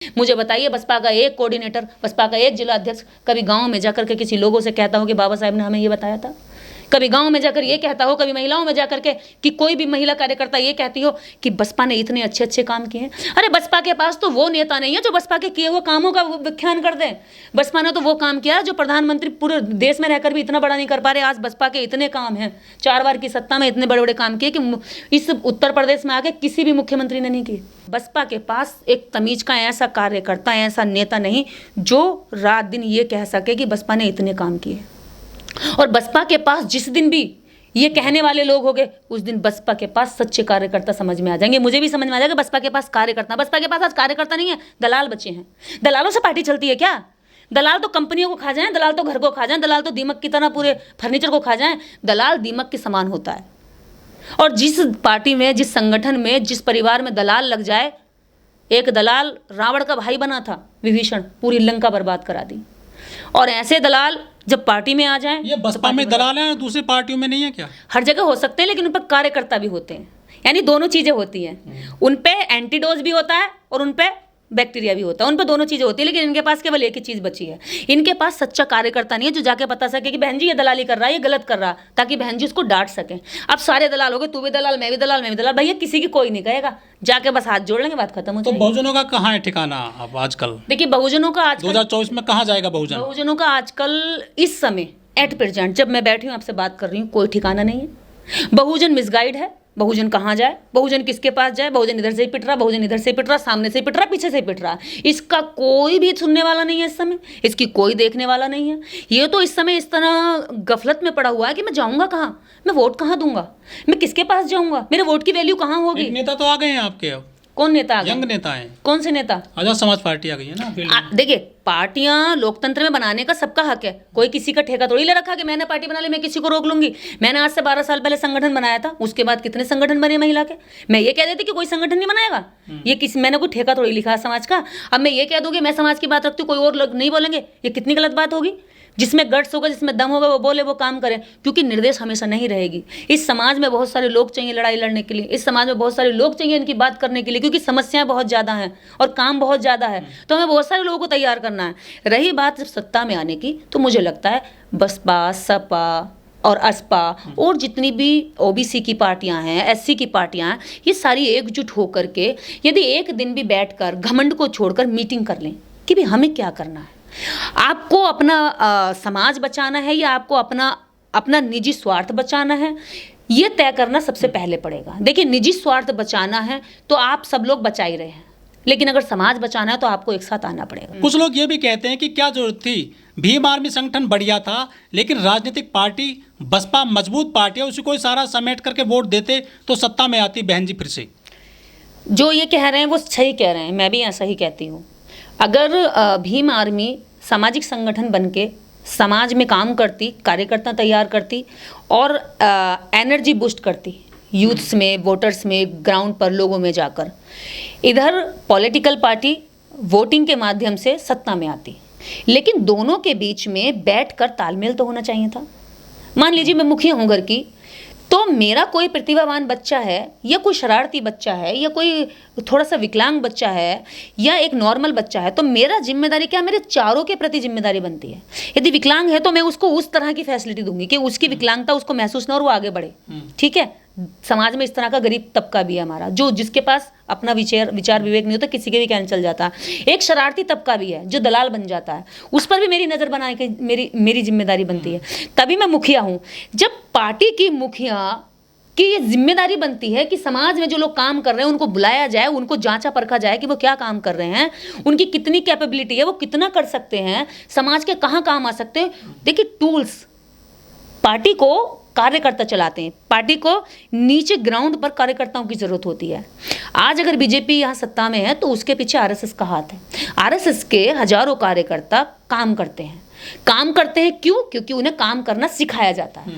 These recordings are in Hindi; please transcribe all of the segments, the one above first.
मुझे बताइए, बसपा का एक कोऑर्डिनेटर, बसपा का एक जिला अध्यक्ष कभी गांव में जाकर के किसी लोगों से कहता हो कि बाबा साहब ने हमें ये बताया था? कभी गांव में जाकर ये कहता हो, कभी महिलाओं में जाकर के कि कोई भी महिला कार्यकर्ता ये कहती हो कि बसपा ने इतने अच्छे अच्छे काम किए हैं? अरे बसपा के पास तो वो नेता नहीं है जो बसपा के किए हुए कामों का व्याख्यान कर दे। बसपा ने तो वो काम किया जो प्रधानमंत्री पूरे देश में रहकर भी इतना बड़ा नहीं कर पा रहे। आज बसपा के इतने काम हैं, 4 बार की सत्ता में इतने बड़े बड़े काम किए कि इस उत्तर प्रदेश में आके किसी भी मुख्यमंत्री ने नहीं किए। बसपा के पास एक तमीज का ऐसा कार्यकर्ता, ऐसा नेता नहीं जो रात दिन ये कह सके कि बसपा ने इतने काम किए। और बसपा के पास जिस दिन भी ये कहने वाले लोग होंगे, उस दिन बसपा के पास सच्चे कार्यकर्ता समझ में आ जाएंगे। मुझे भी समझ में आ जाएगा बसपा के पास कार्यकर्ता, बसपा के पास आज कार्यकर्ता नहीं है, दलाल बचे हैं। दलालों से पार्टी चलती है क्या? दलाल तो कंपनियों को खा जाएं, दलाल तो घर को खा जाएं, दलाल तो दीमक की तरह पूरे फर्नीचर को खा जाएं। दलाल दीमक के समान होता है। और जिस पार्टी में, जिस संगठन में, जिस परिवार में दलाल लग जाए, एक दलाल रावण का भाई बना था विभीषण, पूरी लंका बर्बाद करा दी। और ऐसे दलाल जब पार्टी में आ जाएं, ये बसपा में दलाल हैं और दूसरी पार्टियों में नहीं है क्या? हर जगह हो सकते हैं, लेकिन उन पर कार्यकर्ता भी होते हैं, यानी दोनों चीजें होती हैं। उन पे एंटीडोज भी होता है और उन पे बैक्टीरिया भी होता है, उन पर दोनों चीजें होती है। लेकिन इनके पास केवल एक ही चीज बची है, इनके पास सच्चा कार्यकर्ता नहीं है जो जाके बता सके कि बहन जी ये दलाली कर रहा है, ये गलत कर रहा, ताकि बहन जी उसको डांट सके। अब सारे दलाल हो गए, तू भी दलाल, मैं भी दलाल, मैं भी दलाल, भैया किसी की कोई नहीं कहेगा, जाके बस हाथ जोड़ लेंगे, बात खत्म हो तो जाएगी। बहुजनों का कहाँ है ठिकाना अब आजकल? देखिए बहुजनों का आज 2024 में कहाँ जाएगा बहुजन? बहुजनों का आजकल इस समय एट प्रेजेंट जब मैं बैठी हूँ आपसे बात कर रही हूँ, कोई ठिकाना नहीं है। बहुजन मिसगाइड है। बहुजन कहाँ जाए, बहुजन किसके पास जाए? बहुजन इधर से ही पिट रहा, बहुजन इधर से पिट रहा, सामने से पिट रहा, पीछे से पिट रहा। इसका कोई भी सुनने वाला नहीं है इस समय, इसकी कोई देखने वाला नहीं है। ये तो इस समय इस तरह गफलत में पड़ा हुआ है कि मैं जाऊंगा कहाँ, मैं वोट कहाँ दूंगा, मैं किसके पास जाऊंगा, मेरे वोट की वैल्यू कहाँ होगी? एक नेता तो आ गए हैं आपके अब। कौन नेता आ गए? यंग नेता हैं। कौन से नेता? आजाद समाज पार्टी आ गई है ना फील्ड में। देखिए पार्टियां लोकतंत्र में बनाने का सबका हक है, कोई किसी का ठेका थोड़ी ले रखा कि मैंने पार्टी बना ली मैं किसी को रोक लूंगी। मैंने आज से 12 साल पहले संगठन बनाया था, उसके बाद कितने संगठन बने महिला के। मैं ये कह देती कि कोई संगठन नहीं बनाएगा, ये किसी, मैंने कोई ठेका थोड़ी लिखा है समाज का। अब मैं ये कह दूंगी मैं समाज की बात रखती हूँ, कोई और लोग नहीं बोलेंगे, ये कितनी गलत बात होगी। जिसमें गट्स होगा, जिसमें दम होगा, वो बोले, वो काम करे, क्योंकि निर्देश हमेशा नहीं रहेगी। इस समाज में बहुत सारे लोग चाहिए लड़ाई लड़ने के लिए, इस समाज में बहुत सारे लोग चाहिए इनकी बात करने के लिए, क्योंकि समस्याएं बहुत ज़्यादा हैं और काम बहुत ज़्यादा है, तो हमें बहुत सारे लोगों को तैयार करना है। रही बात जब सत्ता में आने की, तो मुझे लगता है बसपा, सपा और असपा और जितनी भी ओबीसी की पार्टियां हैं, एससी की पार्टियां हैं, ये सारी एकजुट होकर के यदि एक दिन भी बैठकर घमंड को छोड़कर मीटिंग कर लें कि भाई हमें क्या करना है, आपको अपना समाज बचाना है या आपको अपना निजी स्वार्थ बचाना है, ये तय करना सबसे पहले पड़ेगा। देखिए निजी स्वार्थ बचाना है तो आप सब लोग बचा ही रहे हैं, लेकिन अगर समाज बचाना है तो आपको एक साथ आना पड़ेगा। कुछ लोग ये भी कहते हैं कि क्या जरूरत थी, भीम आर्मी संगठन बढ़िया था, लेकिन राजनीतिक पार्टी बसपा मजबूत पार्टी है, उसी को सारा समेट करके वोट देते तो सत्ता में आती बहन जी फिर से। जो ये कह रहे हैं वो सही कह रहे हैं, मैं भी ऐसा ही कहती हूँ। अगर भीम आर्मी सामाजिक संगठन बनके समाज में काम करती, कार्यकर्ता तैयार करती और एनर्जी बूस्ट करती यूथ्स में, वोटर्स में, ग्राउंड पर लोगों में जाकर, इधर पॉलिटिकल पार्टी वोटिंग के माध्यम से सत्ता में आती, लेकिन दोनों के बीच में बैठकर तालमेल तो होना चाहिए था। मान लीजिए मैं मुखिया हूँ घर की, तो मेरा कोई प्रतिभावान बच्चा है या कोई शरारती बच्चा है या कोई थोड़ा सा विकलांग बच्चा है या एक नॉर्मल बच्चा है, तो मेरा जिम्मेदारी क्या, मेरे चारों के प्रति जिम्मेदारी बनती है। यदि विकलांग है तो मैं उसको उस तरह की फैसिलिटी दूंगी कि उसकी विकलांगता उसको महसूस ना और वो आगे बढ़े। ठीक है, समाज में इस तरह का गरीब तबका भी है हमारा, जो जिसके पास अपना विचार विवेक नहीं होता, किसी के भी कहने चल जाता है। एक शरारती तबका भी है जो दलाल बन जाता है, उस पर भी मेरी नज़र बनाने की मेरी जिम्मेदारी बनती है। तभी मैं मुखिया हूँ। जब पार्टी की मुखिया की ये जिम्मेदारी बनती है कि समाज में जो लोग काम कर रहे हैं उनको बुलाया जाए, उनको जांचा परखा जाए कि वो क्या काम कर रहे हैं, उनकी कितनी कैपेबिलिटी है, वो कितना कर सकते हैं, समाज के कहाँ काम आ सकते हैं। देखिए टूल्स पार्टी को कार्यकर्ता चलाते हैं, पार्टी को नीचे ग्राउंड पर कार्यकर्ताओं की जरूरत होती है। आज अगर बीजेपी यहाँ सत्ता में है तो उसके पीछे आरएसएस का हाथ है। आरएसएस के हजारों कार्यकर्ता काम करते हैं क्यों? क्योंकि उन्हें काम करना सिखाया जाता है।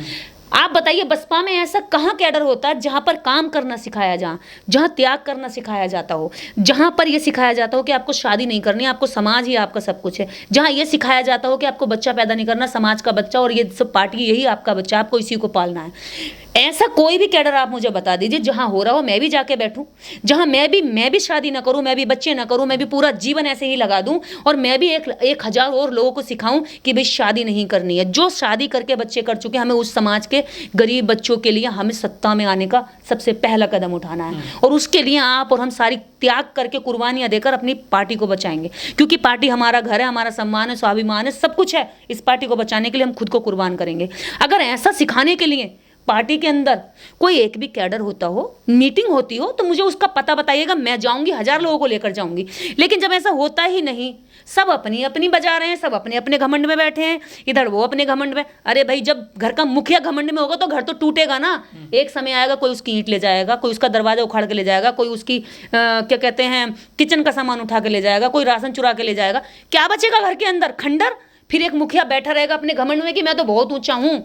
आप बताइए बसपा में ऐसा कहाँ कैडर होता है जहाँ पर काम करना सिखाया जहाँ त्याग करना सिखाया जाता हो, जहाँ पर यह सिखाया जाता हो कि आपको शादी नहीं करनी, आपको समाज ही आपका सब कुछ है, जहाँ यह सिखाया जाता हो कि आपको बच्चा पैदा नहीं करना, समाज का बच्चा और ये सब पार्टी यही आपका बच्चा, आपको इसी को पालना है। ऐसा कोई भी कैडर आप मुझे बता दीजिए जहाँ हो रहा हो मैं भी जाके बैठूं, जहाँ मैं भी शादी ना करूं, मैं भी बच्चे ना करूं, मैं भी पूरा जीवन ऐसे ही लगा दूं और मैं भी एक हजार और लोगों को सिखाऊं कि भाई शादी नहीं करनी है। जो शादी करके बच्चे कर चुके, हमें उस समाज के गरीब बच्चों के लिए हमें सत्ता में आने का सबसे पहला कदम उठाना है और उसके लिए आप और हम सारी त्याग करके कुर्बानियां देकर अपनी पार्टी को बचाएंगे, क्योंकि पार्टी हमारा घर है, हमारा सम्मान है, स्वाभिमान है, सब कुछ है। इस पार्टी को बचाने के लिए हम खुद को कुर्बान करेंगे। अगर ऐसा सिखाने के लिए पार्टी के अंदर कोई एक भी कैडर होता हो, मीटिंग होती हो, तो मुझे उसका पता बताइएगा, मैं जाऊंगी, 1000 लोगों को लेकर जाऊंगी। लेकिन जब ऐसा होता ही नहीं, सब अपनी अपनी बजा रहे हैं, सब अपने अपने घमंड में बैठे हैं, इधर वो अपने घमंड में। अरे भाई, जब घर का मुखिया घमंड में होगा तो घर तो टूटेगा ना। एक समय आएगा कोई उसकी ईंट ले जाएगा, कोई उसका दरवाजा उखाड़ के ले जाएगा, कोई उसकी क्या कहते हैं किचन का सामान उठा के ले जाएगा, कोई राशन चुरा के ले जाएगा। क्या बचेगा घर के अंदर? खंडर। फिर एक मुखिया बैठा रहेगा अपने घमंड में कि मैं तो बहुत ऊंचा हूं।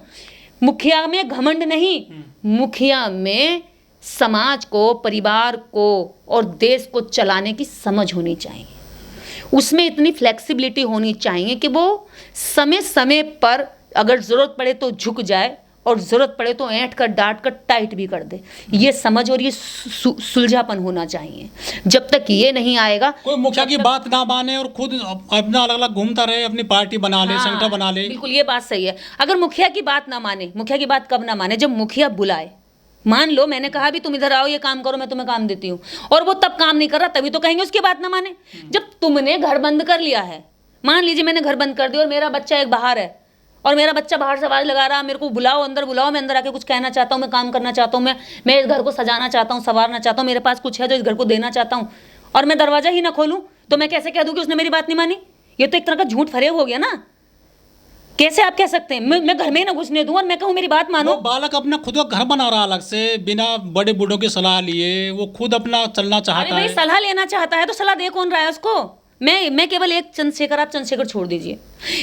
मुखिया में घमंड नहीं, मुखिया में समाज को, परिवार को और देश को चलाने की समझ होनी चाहिए। उसमें इतनी फ्लेक्सिबिलिटी होनी चाहिए कि वो समय समय पर अगर जरूरत पड़े तो झुक जाए और जरूरत पड़े तो ऐंठ कर, डांट कर, टाइट भी कर दे। ये समझ और ये सुलझापन होना चाहिए। जब तक ये नहीं आएगा, कोई मुखिया की बात ना माने और खुद अपना अलग अलग घूमता रहे, अपनी पार्टी बना ले, संगठन बना ले। बिल्कुल, ये बात सही है। अगर मुखिया की बात ना माने, मुखिया की बात कब ना माने? जब मुखिया बुलाए। मान लो मैंने कहा भी तुम इधर आओ, ये काम करो, मैं तुम्हें काम देती हूँ, और वो तब काम नहीं कर रहा, तभी तो कहेंगे उसकी बात ना माने। जब तुमने घर बंद कर लिया है, मान लीजिए मैंने घर बंद कर दिया और मेरा बच्चा एक बाहर है और मेरा बच्चा बाहर से आवाज लगा रहा, मेरे को बुलाओ, अंदर बुलाओ, मैं अंदर आके कुछ कहना चाहता हूँ, मैं काम करना चाहता हूँ, मैं इस घर को सजाना चाहता हूँ, संवारना चाहता हूँ, मेरे पास कुछ है जो इस घर को देना चाहता हूँ, और मैं दरवाजा ही ना खोलूँ, तो मैं कैसे कह दूँ कि उसने मेरी बात नहीं मानी? ये तो एक तरह का झूठ फरेब हो गया ना। कैसे आप कह सकते हैं मैं घर में ही ना घुसने दूं और मैं कहूँ मेरी बात मानो? वो बालक अपना खुद का घर बना रहा अलग से, बिना बड़े बूढ़ों की सलाह लिए, वो खुद अपना चलना चाहता है। भाई, सलाह लेना चाहता है तो सलाह दे कौन रहा है उसको? मैं केवल एक चंद्रशेखर, आप चंद्रशेखर छोड़ दीजिए।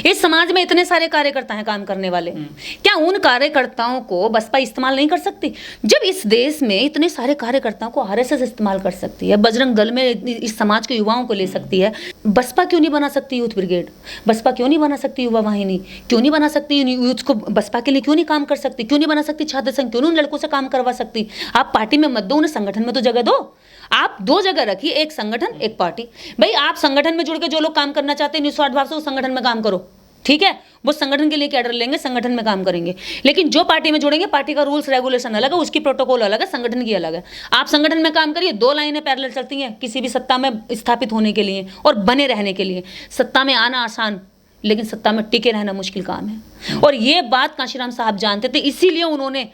इस समाज में इतने सारे कार्यकर्ता हैं काम करने वाले, क्या उन कार्यकर्ताओं को बसपा इस्तेमाल नहीं कर सकती? जब इस देश में इतने सारे कार्यकर्ताओं को आरएसएस इस्तेमाल कर सकती है, बजरंग दल में इस समाज के युवाओं को ले सकती है, बसपा क्यों नहीं बना सकती यूथ ब्रिगेड? बसपा क्यों नहीं बना सकती युवा वाहिनी? क्यों नहीं बना सकती यूथ को? बसपा के लिए क्यों नहीं काम कर सकती? क्यों नहीं बना सकती छात्र संघ? क्यों नहीं उन लड़कों से काम करवा सकती? आप पार्टी में मत दो, उन्हें संगठन में तो जगह दो। आप 2 जगह रखिए, एक संगठन, एक पार्टी। भाई, आप संगठन में जुड़ के जो लोग काम करना चाहते हैं निस्वार्थ भाव से, उस संगठन में काम करो, ठीक है? वो संगठन के लिए कैडर लेंगे, संगठन में काम करेंगे। लेकिन जो पार्टी में जुड़ेंगे, पार्टी का रूल्स रेगुलेशन अलग है, उसकी प्रोटोकॉल अलग है, संगठन की अलग है। आप संगठन में काम करिए, 2 लाइनें पैरेलल चलती हैं किसी भी सत्ता में स्थापित होने के लिए और बने रहने के लिए। सत्ता में आना आसान, लेकिन सत्ता में टिके रहना मुश्किल काम है, और ये बात कांशीराम साहब जानते थे, इसीलिए उन्होंने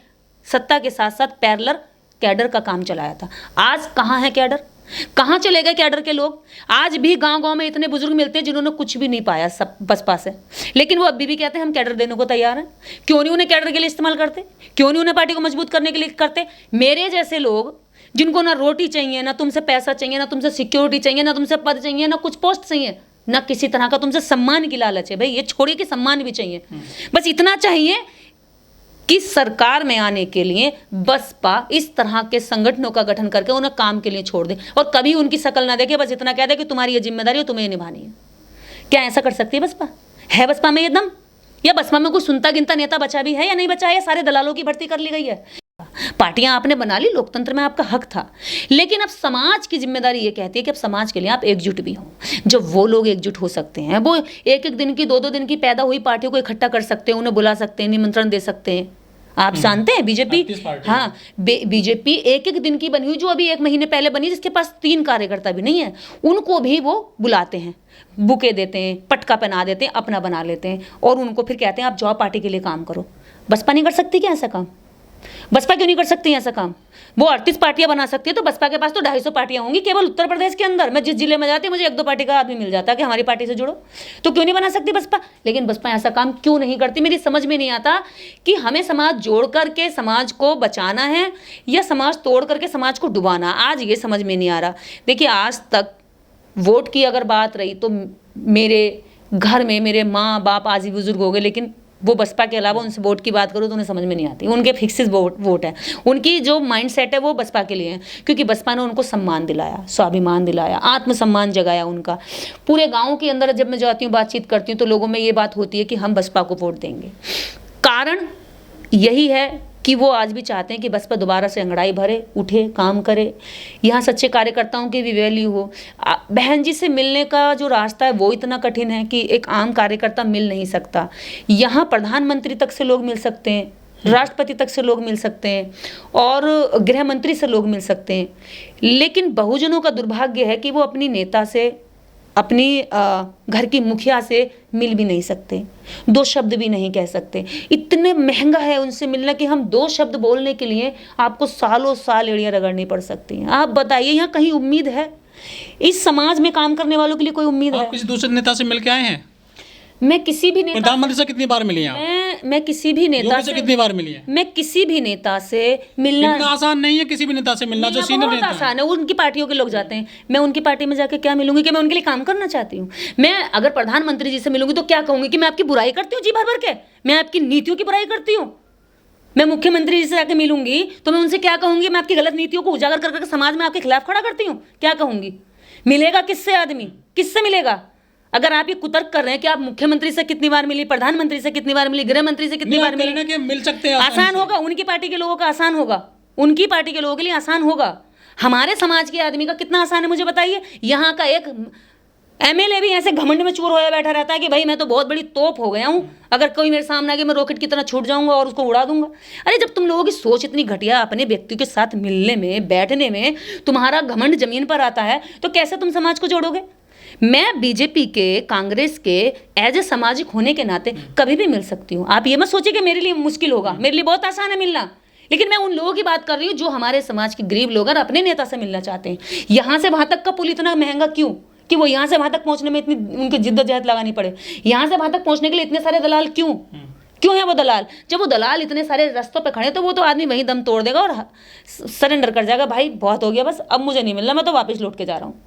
सत्ता के साथ साथ पैरेलल कैडर का काम चलाया था। आज कहाँ है कैडर? कहाँ चले गए कैडर के लोग? आज भी गांव-गांव में इतने बुजुर्ग मिलते हैं जिन्होंने कुछ भी नहीं पाया सब बसपा से, लेकिन वो अभी भी कहते हैं हम कैडर देने को तैयार हैं। क्यों नहीं उन्हें कैडर के लिए इस्तेमाल करते? क्यों नहीं उन्हें पार्टी को मजबूत करने के लिए करते? मेरे जैसे लोग जिनको ना रोटी चाहिए, ना तुमसे पैसा चाहिए, ना तुमसे सिक्योरिटी चाहिए, ना तुमसे पद चाहिए, ना कुछ पोस्ट चाहिए, ना किसी तरह का तुमसे सम्मान की लालच है। भाई, ये छोड़िए कि सम्मान भी चाहिए, बस इतना चाहिए कि सरकार में आने के लिए बसपा इस तरह के संगठनों का गठन करके उन्हें काम के लिए छोड़ दे और कभी उनकी शक्ल ना देखे, बस इतना कह दे कि तुम्हारी ये जिम्मेदारी है, तुम्हें ये निभानी है। क्या ऐसा कर सकती है बसपा? है बसपा में ये दम? या बसपा में कोई सुनता गिनता नेता बचा भी है या नहीं बचा है? सारे दलालों की भर्ती कर ली गई है। पार्टियां आपने बना ली, लोकतंत्र में आपका हक था, लेकिन अब समाज की जिम्मेदारी ये कहती है कि अब समाज के लिए आप एकजुट भी हो। जब वो लोग एकजुट हो सकते हैं, वो 1-1 दिन की, 2-2 दिन की पैदा हुई पार्टियों को इकट्ठा कर सकते हैं, उन्हें बुला सकते हैं, निमंत्रण दे सकते हैं। आप जानते हैं बीजेपी, हाँ, बीजेपी 1-1 दिन की बनी हुई, जो अभी 1 महीने पहले बनी, जिसके पास 3 कार्यकर्ता भी नहीं है, उनको भी वो बुलाते हैं, बुके देते हैं, पटका पहना देते हैं, अपना बना लेते हैं और उनको फिर कहते हैं आप जाओ पार्टी के लिए काम करो। बसपा नहीं कर सकती क्या ऐसा काम? बसपा क्यों नहीं कर सकती ऐसा काम? वो 38 पार्टियां बना सकती है, तो बसपा के पास तो 250 पार्टियां होंगी केवल उत्तर प्रदेश के अंदर। मैं जिस जिले में जाती हूँ, मुझे 1-2 पार्टी का आदमी मिल जाता है कि हमारी पार्टी से जुड़ो, तो क्यों नहीं बना सकती बसपा? लेकिन बसपा ऐसा काम क्यों नहीं करती? मेरी समझ में नहीं आता कि हमें समाज जोड़ करके समाज को बचाना है या समाज तोड़ करके समाज को डुबाना। आज ये समझ में नहीं आ रहा। देखिए, आज तक वोट की अगर बात रही तो मेरे घर में मेरे माँ बाप आज ही बुजुर्ग हो गए, लेकिन वो बसपा के अलावा उनसे वोट की बात करो तो उन्हें समझ में नहीं आती। उनके फिक्सिस वोट है, उनकी जो माइंड सेट है वो बसपा के लिए है, क्योंकि बसपा ने उनको सम्मान दिलाया, स्वाभिमान दिलाया, आत्मसम्मान जगाया उनका। पूरे गाँव के अंदर जब मैं जाती हूँ, बातचीत करती हूँ, तो लोगों में ये बात होती है कि हम बसपा को वोट देंगे। कारण यही है कि वो आज भी चाहते हैं कि बसपा दोबारा से अंगड़ाई भरे, उठे, काम करे, यहाँ सच्चे कार्यकर्ताओं की भी वैल्यू हो। बहन जी से मिलने का जो रास्ता है वो इतना कठिन है कि एक आम कार्यकर्ता मिल नहीं सकता। यहाँ प्रधानमंत्री तक से लोग मिल सकते हैं, राष्ट्रपति तक से लोग मिल सकते हैं और गृह मंत्री से लोग मिल सकते हैं, लेकिन बहुजनों का दुर्भाग्य है कि वो अपनी नेता से, अपनी घर की मुखिया से मिल भी नहीं सकते, 2 शब्द भी नहीं कह सकते। इतने महंगा है उनसे मिलना कि हम 2 शब्द बोलने के लिए आपको सालों साल एड़ियाँ रगड़नी पड़ सकती हैं। आप बताइए, यहाँ कहीं उम्मीद है? इस समाज में काम करने वालों के लिए कोई उम्मीद है? आप किसी दूसरे नेता से मिल के आए हैं? मैं किसी भी नेता, प्रधानमंत्री से कितनी बार मिली हैं आप? मैं किसी भी नेता से कितनी बार मिली हैं? मैं किसी भी नेता से मिलना इतना आसान नहीं है किसी भी नेता से मिलना जो सीनियर नेता है। आसान है, उनकी पार्टियों के लोग जाते हैं। मैं उनकी पार्टी में जाकर क्या मिलूंगी कि मैं उनके लिए काम करना चाहती हूँ? मैं अगर प्रधानमंत्री जी से मिलूंगी तो क्या कहूंगी कि मैं आपकी बुराई करती हूँ जी भर भर के, मैं आपकी नीतियों की बुराई करती हूँ? मैं मुख्यमंत्री जी से जाकर मिलूंगी तो मैं उनसे क्या कहूंगी? मैं आपकी गलत नीतियों को उजागर कर समाज में आपके खिलाफ खड़ा करती हूँ, क्या कहूंगी? मिलेगा किससे आदमी, किससे मिलेगा? अगर आप ये कुतर्क कर रहे हैं कि आप मुख्यमंत्री से कितनी बार मिली, प्रधानमंत्री से कितनी बार मिली, गृह मंत्री से कितनी बार मिली, कि मिल सकते हैं, आसान होगा? उनकी पार्टी के लोगों का आसान होगा, उनकी पार्टी के लोगों के लिए आसान होगा। हमारे समाज के आदमी का कितना आसान है मुझे बताइए? यहाँ का एक एमएलए भी ऐसे घमंड में चूर होया बैठा रहता है कि भाई मैं तो बहुत बड़ी तोप हो गया हूँ, अगर कोई मेरे सामने आके मैं रॉकेट की तरह छूट जाऊंगा और उसको उड़ा दूंगा। अरे जब तुम लोगों की सोच इतनी घटिया, अपने व्यक्ति के साथ मिलने में, बैठने में तुम्हारा घमंड जमीन पर आता है, तो कैसे तुम समाज को जोड़ोगे? मैं बीजेपी के, कांग्रेस के एज ए सामाजिक होने के नाते कभी भी मिल सकती हूँ। आप ये मत सोचिए कि मेरे लिए मुश्किल होगा, मेरे लिए बहुत आसान है मिलना। लेकिन मैं उन लोगों की बात कर रही हूँ जो हमारे समाज के गरीब लोग और अपने नेता से मिलना चाहते हैं। यहाँ से वहाँ तक का पुल इतना महंगा क्यों कि वो यहाँ से वहाँ तक पहुँचने में इतनी उनकी जिद्दोजहद लगानी पड़े? यहाँ से वहाँ तक पहुँचने के लिए इतने सारे दलाल क्यों है वो दलाल? जब वो दलाल इतने सारे रास्तों पे खड़े तो वो तो आदमी वहीं दम तोड़ देगा और सरेंडर कर जाएगा, भाई बहुत हो गया, बस अब मुझे नहीं मिलना, मैं तो वापस लौट के जा रहा हूँ।